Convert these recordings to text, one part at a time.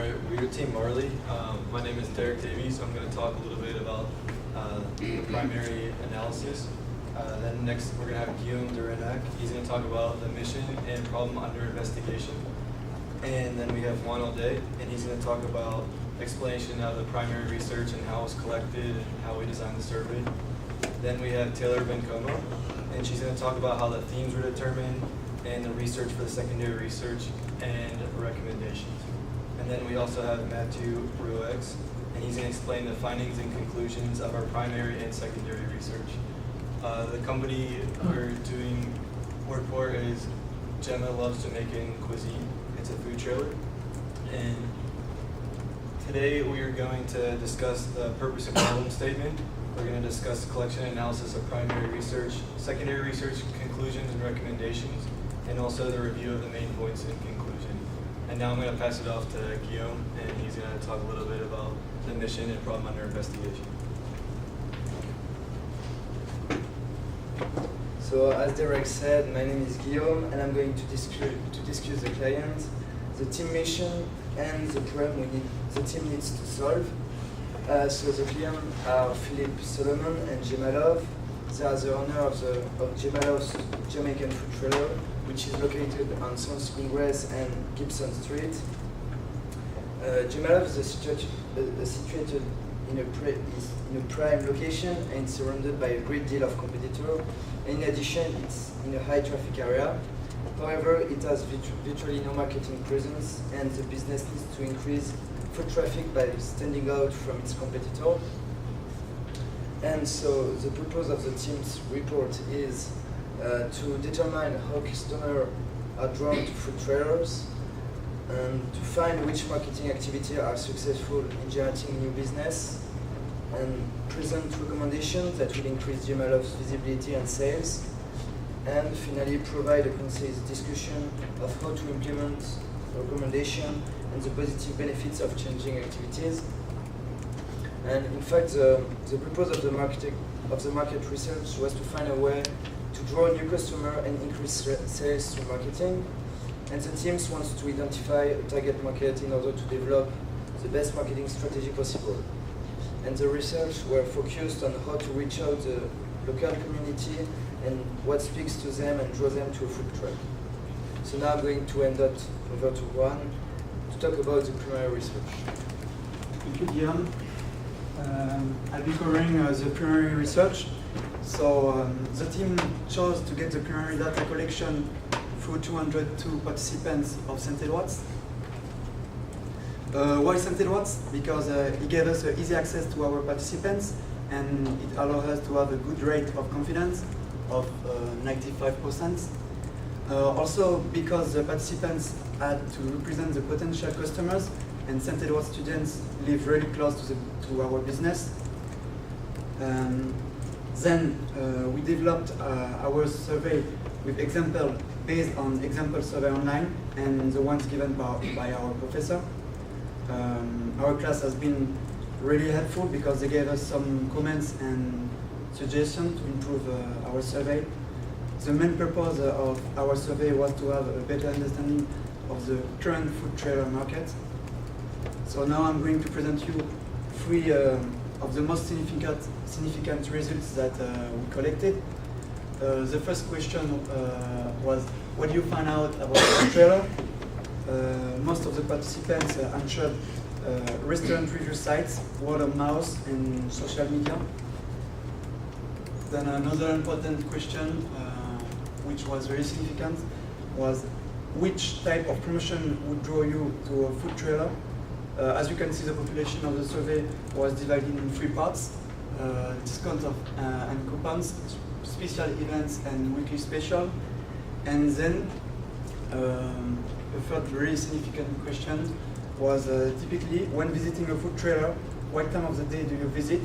Alright, we're Team Marley. My name is Derek Davies, so I'm going to talk a little bit about the primary analysis. Then next we're going to have Guillaume Durenac. He's going to talk about the mission and problem under investigation. And then we have Juan Alday, and he's going to talk about explanation of the primary research and how it was collected and how we designed the survey. Then we have Taylor Bencomo, and she's going to talk about how the themes were determined and the research for the secondary research and recommendations. And then we also have Matthew Ruex, and he's going to explain the findings and conclusions of our primary and secondary research. The company we're doing work for is Gemma Loves Jamaican Cuisine. It's a food trailer. And today we are going to discuss the purpose and problem statement. We're going to discuss collection and analysis of primary research, secondary research conclusions and recommendations, and also the review of the main points in conclusion. And now I'm going to pass it off to Guillaume, and he's going to talk a little bit about the mission and problem under investigation. So as Derek said, my name is Guillaume, and I'm going to discuss the client, the team mission, and the problem the team needs to solve. So the client are Philip Solomon and Gemma Love. They are the owner of Gemma Love's Jamaican food trailer, which is located on South Congress and Gibson Street. Gemma Love is situated in a prime location and surrounded by a great deal of competitors. In addition, it's in a high traffic area. However, it has virtually no marketing presence, and the business needs to increase foot traffic by standing out from its competitor. And so the purpose of the team's report is to determine how customers are drawn to food trailers and to find which marketing activities are successful in generating new business and present recommendations that will increase Gemma Love's visibility and sales, and finally provide a concise discussion of how to implement recommendation and the positive benefits of changing activities. And in fact, the purpose of the market research was to find a way to draw a new customer and increase sales through marketing. And the teams wants to identify a target market in order to develop the best marketing strategy possible. And the research were focused on how to reach out the local community and what speaks to them and draw them to a food truck. So now I'm going to hand it over to Juan to talk about the primary research. Thank you, Guillaume. I'll be covering the primary research. So the team chose to get the primary data collection through 202 participants of St. Edward's. Why St. Edward's? Because it gave us easy access to our participants, and it allowed us to have a good rate of confidence of 95%. Also because the participants had to represent the potential customers, and St. Edward's students live really close to our business. Then we developed our survey with example based on example survey online and the ones given by our professor. Our class has been really helpful because they gave us some comments and suggestions to improve our survey. The main purpose of our survey was to have a better understanding of the current food trailer market. So now I'm going to present you three of the most significant results that we collected. The first question was, what do you find out about the trailer? Most of the participants answered restaurant review sites, word of mouth, and social media. Then another important question, which was very significant, was which type of promotion would draw you to a food trailer? As you can see, the population of the survey was divided in three parts: discount and coupons, special events, and weekly special. And then a third very significant question was typically when visiting a food trailer, what time of the day do you visit?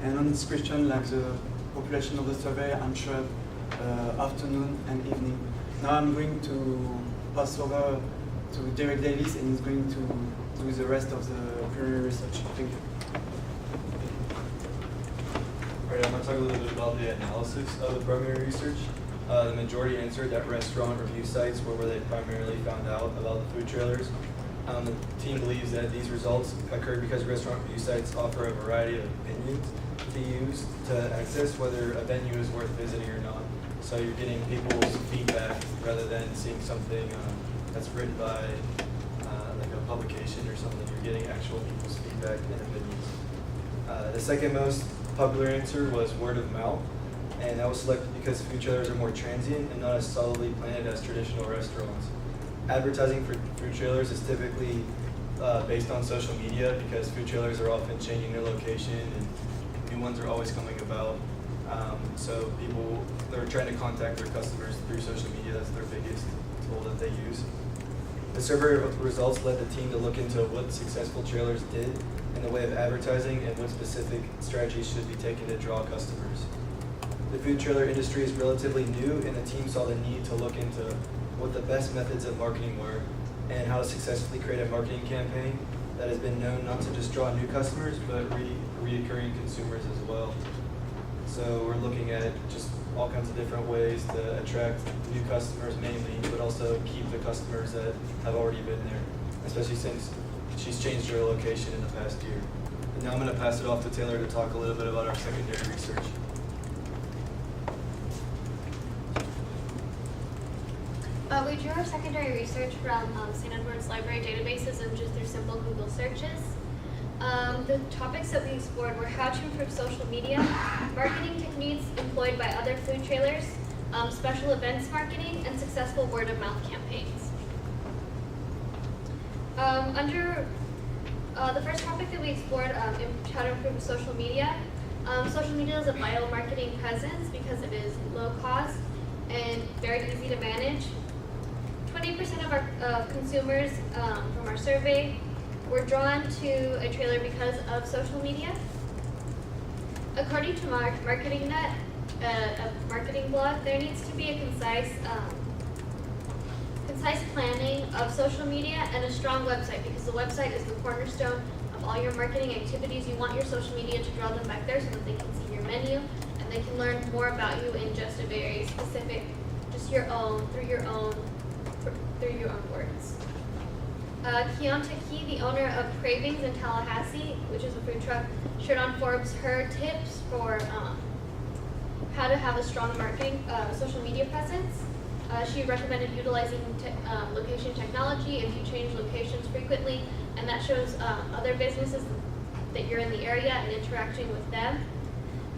And on this question, like the population of the survey answered afternoon and evening. Now I'm going to pass over to Derek Davies, and he's going to do the rest of the primary research. Thank you. Alright, I'm going to talk a little bit about the analysis of the primary research. The majority answered that restaurant review sites were where they primarily found out about the food trailers. The team believes that these results occurred because restaurant review sites offer a variety of opinions to use to access whether a venue is worth visiting or not. So you're getting people's feedback rather than seeing something that's written by like a publication or something. You're getting actual people's feedback and opinions. The second most popular answer was word of mouth, and that was selected because food trailers are more transient and not as solidly planned as traditional restaurants. Advertising for food trailers is typically based on social media because food trailers are often changing their location and new ones are always coming about. So people, they're trying to contact their customers through social media. That's their biggest tool that they use. The survey results led the team to look into what successful trailers did in the way of advertising and what specific strategies should be taken to draw customers. The food trailer industry is relatively new, and the team saw the need to look into what the best methods of marketing were and how to successfully create a marketing campaign that has been known not to just draw new customers, but reoccurring consumers as well. So we're looking at just all kinds of different ways to attract new customers mainly, but also keep the customers that have already been there, especially since she's changed her location in the past year. And now I'm going to pass it off to Taylor to talk a little bit about our secondary research. We drew our secondary research from St. Edward's Library databases and just through simple Google searches. The topics that we explored were how to improve social media, marketing techniques employed by other food trailers, special events marketing, and successful word-of-mouth campaigns. Under the first topic that we explored, how to improve social media. Social media is a vital marketing presence because it is low cost and very easy to manage. 20% of our consumers from our survey were drawn to a trailer because of social media. According to MarketingNet, a marketing blog, there needs to be a concise planning of social media and a strong website, because the website is the cornerstone of all your marketing activities. You want your social media to draw them back there so that they can see your menu and they can learn more about you in just a very specific, just your own, through your own words. Keonta Key, the owner of Cravings in Tallahassee, which is a food truck, shared on Forbes her tips for how to have a strong marketing social media presence. She recommended utilizing location technology if you change locations frequently, and that shows other businesses that you're in the area and interacting with them.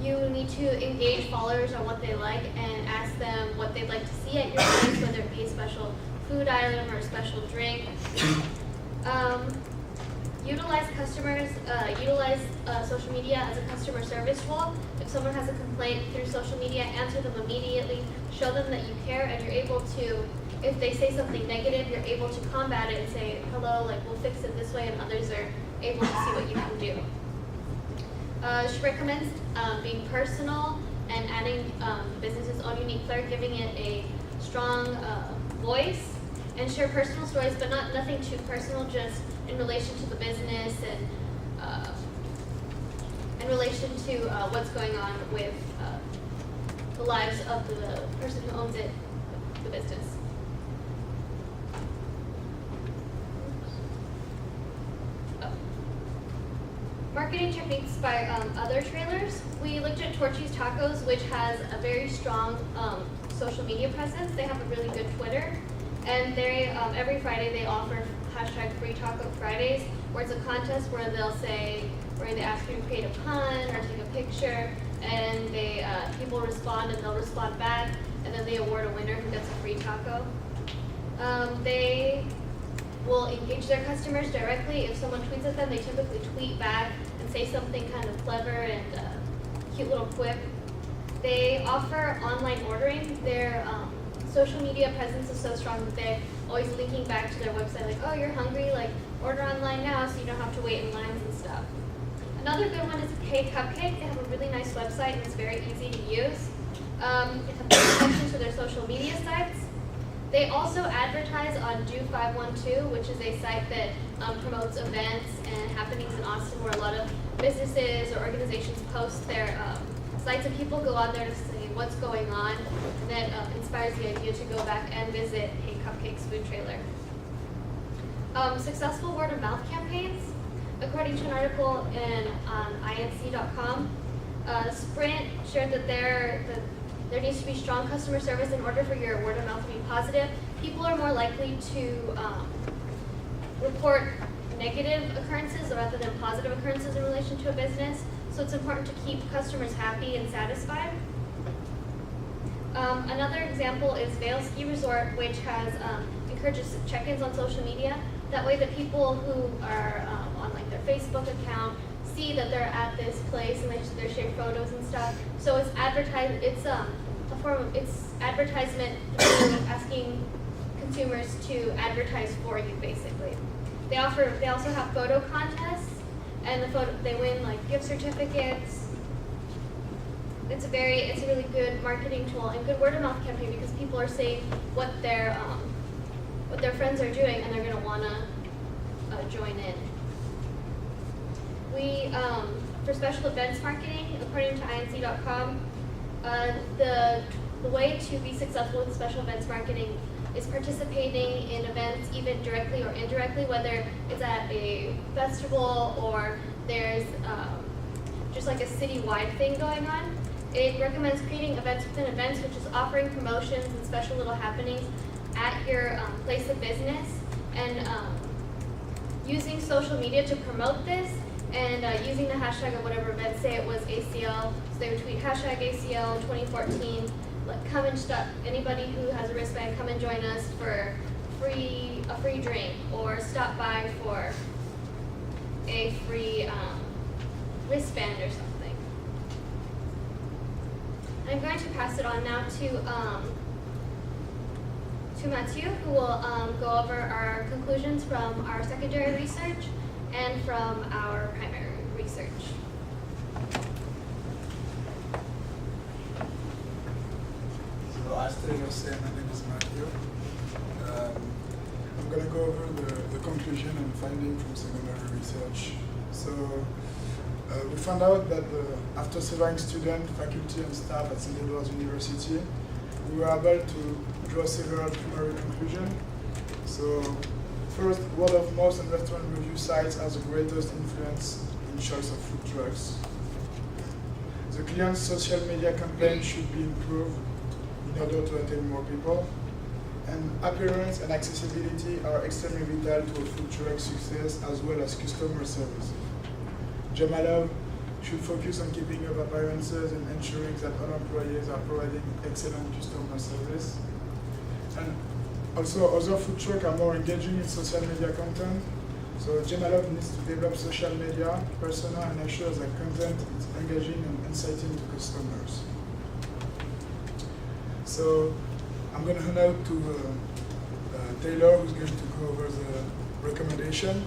You need to engage followers on what they like and ask them what they'd like to see at your place, whether it be a special food item or a special drink. Utilize social media as a customer service tool. If someone has a complaint through social media, answer them immediately, show them that you care, and you're able to, if they say something negative, you're able to combat it and say, hello, like, we'll fix it this way, and others are able to see what you can do. She recommends being personal and adding business's own unique flair, giving it a strong voice, and share personal stories, but nothing too personal, just in relation to the business and in relation to what's going on with the lives of the person who owns it, the business. Marketing techniques by other trailers. We looked at Torchy's Tacos, which has a very strong social media presence. They have a really good Twitter, and they every Friday they offer #Free Taco Fridays, where it's a contest where they ask you to create a pun or take a picture, and people respond and they'll respond back, and then they award a winner who gets a free taco. They will engage their customers directly. If someone tweets at them, they typically tweet back and say something kind of clever and cute little quip. They offer online ordering. Their social media presence is so strong that they're always linking back to their website, like, oh, you're hungry, like, order online now so you don't have to wait in lines and stuff. Another good one is Hey Cupcake. They have a really nice website and it's very easy to use. It has connections to their social media sites. They also advertise on Do512, which is a site that promotes events and happenings in Austin, where a lot of businesses or organizations post their sites, and people go on there to say what's going on, and that inspires the idea to go back and visit Hey Cupcake's food trailer. Successful word of mouth campaigns. According to an article in inc.com, Sprint shared that there needs to be strong customer service in order for your word of mouth to be positive. People are more likely to report negative occurrences rather than positive occurrences in relation to a business. So it's important to keep customers happy and satisfied. Another example is Vail Ski Resort, which has encourages check-ins on social media. That way, the people who are on like their Facebook account see that they're at this place and they're sharing photos and stuff. So it's It's a form of advertisement through asking consumers to advertise for you, basically. They also have photo contests, and they win like gift certificates. It's a really good marketing tool and good word of mouth campaign because people are seeing what their friends are doing and they're gonna wanna join in. For special events marketing, according to inc.com, the way to be successful with special events marketing is participating in events even directly or indirectly, whether it's at a festival or there's just like a citywide thing going on. It recommends creating events within events, which is offering promotions and special little happenings at your place of business, and using social media to promote this, and using the hashtag of whatever event. Say it was ACL, so they would tweet hashtag ACL 2014, like come and stop, anybody who has a wristband, come and join us for a free drink, or stop by for a free wristband or something. I'm going to pass it on now to Mathieu, who will go over our conclusions from our secondary research and from our primary research. So as Taylor said, my name is Matthew. I'm going to go over the conclusion and finding from secondary research. So we found out that after surveying students, faculty, and staff at St. Edward's University, we were able to draw several primary conclusions. So first, word of mouth and restaurant review sites has the greatest influence in choice of food trucks. The client's social media campaign should be improved in order to attain more people. And appearance and accessibility are extremely vital to a food truck success as well as customer service. Jamalov should focus on keeping up appearances and ensuring that all employees are providing excellent customer service. And also, other food trucks are more engaging in social media content. So Jamalov needs to develop social media persona and ensure that content is engaging and inciting to customers. So I'm going to hand out to Taylor, who's going to go over the recommendation.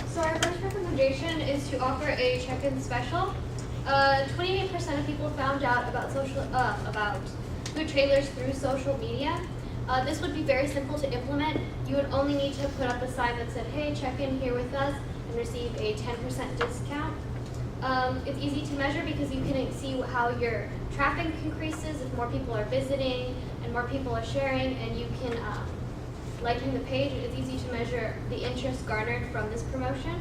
So our first recommendation is to offer a check-in special. 28% of people found out about food trailers through social media. This would be very simple to implement. You would only need to put up a sign that said, "Hey, check in here with us and receive a 10% discount." It's easy to measure because you can see how your traffic increases if more people are visiting and more people are sharing, and you can liking the page. It's easy to measure the interest garnered from this promotion.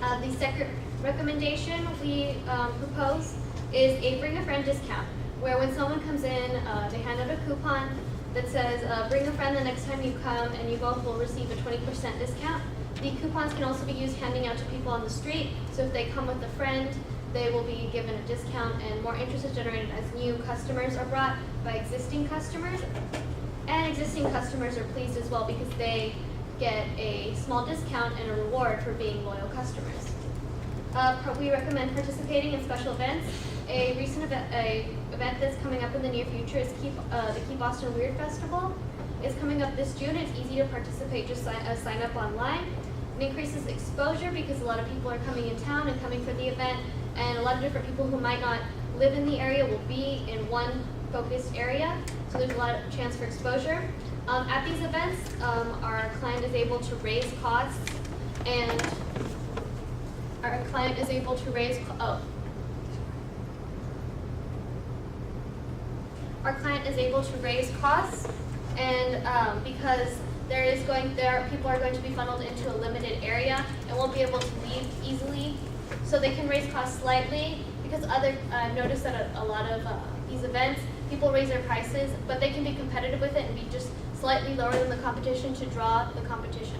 The second recommendation we propose is a bring a friend discount, where when someone comes in, they hand out a coupon that says bring a friend the next time you come, and you both will receive a 20% discount. The coupons can also be used handing out to people on the street, so if they come with a friend, they will be given a discount, and more interest is generated as new customers are brought by existing customers. And existing customers are pleased as well because they get a small discount and a reward for being loyal customers. We recommend participating in special events. A recent event that's coming up in the near future is the Keep Boston Weird Festival. It's coming up this June. It's easy to participate. Just sign up online. It increases exposure because a lot of people are coming in town and coming for the event, and a lot of different people who might not live in the area will be in one focused area, so there's a lot of chance for exposure. At these events, our client is able to raise costs, and our client is able to raise our client is able to raise costs, and because people are going to be funneled into a limited area and won't be able to leave easily, so they can raise costs slightly. Because I've noticed that a lot of these events, people raise their prices, but they can be competitive with it and be just slightly lower than the competition to draw the competition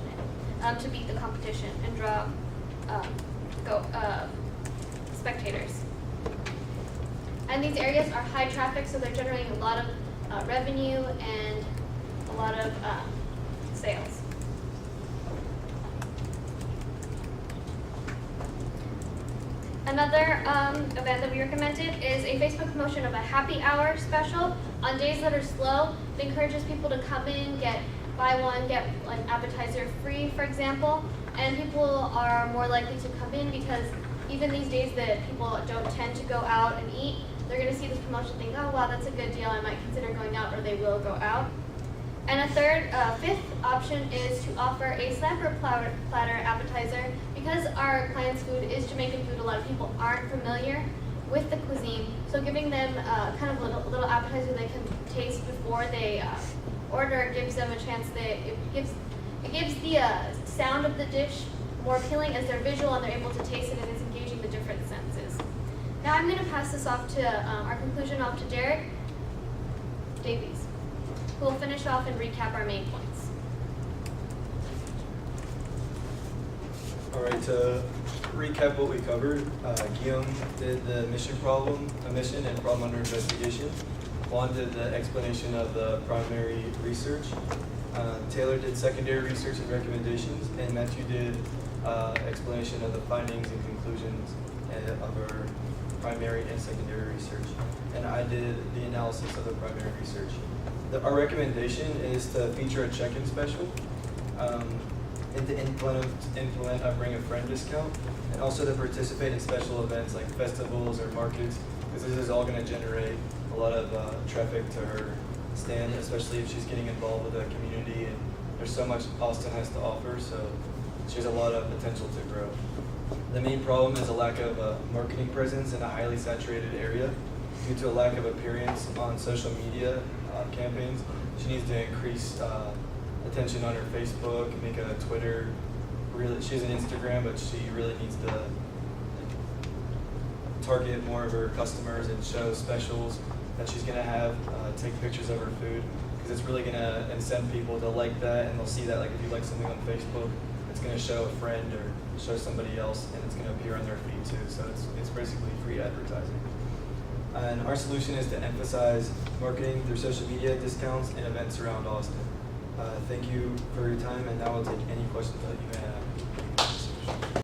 in, to beat the competition and draw spectators. And these areas are high traffic, so they're generating a lot of revenue and a lot of sales. Another event that we recommended is a Facebook promotion of a happy hour special on days that are slow. It encourages people to come in, buy one, get an appetizer free, for example. And people are more likely to come in because even these days that people don't tend to go out and eat, they're going to see this promotion and think, oh wow, that's a good deal, I might consider going out, or they will go out. And a fifth option is to offer a slamper platter appetizer. Because our client's food is Jamaican food, a lot of people aren't familiar with the cuisine. So giving them kind of a little appetizer they can taste before they order gives them a chance it gives the sound of the dish more appealing as they're visual and they're able to taste it and it's engaging the different senses. Now I'm going to pass this off to our conclusion off to Derek Davies, who will finish off and recap our main points. All right, to recap what we covered, Guillaume did the mission and problem under investigation. Juan did the explanation of the primary research. Taylor did secondary research and recommendations, and Matthew did explanation of the findings and conclusions of our primary and secondary research. And I did the analysis of the primary research. Our recommendation is to feature a check-in special, and to implement a bring a friend discount, and also to participate in special events like festivals or markets, because this is all going to generate a lot of traffic to her stand, especially if she's getting involved with the community, and there's so much Austin has to offer, so she has a lot of potential to grow. The main problem is a lack of marketing presence in a highly saturated area. Due to a lack of appearance on social media campaigns, she needs to increase attention on her Facebook, make a Twitter. Really, she has an Instagram, but she really needs to target more of her customers and show specials that she's going to have, take pictures of her food, because it's really going to incent people to like that, and they'll see that, like if you like something on Facebook, it's going to show a friend or show somebody else, and it's going to appear on their feed too, so it's basically free advertising. And our solution is to emphasize marketing through social media, discounts, and events around Austin. Thank you for your time, and now we'll take any questions that you may have.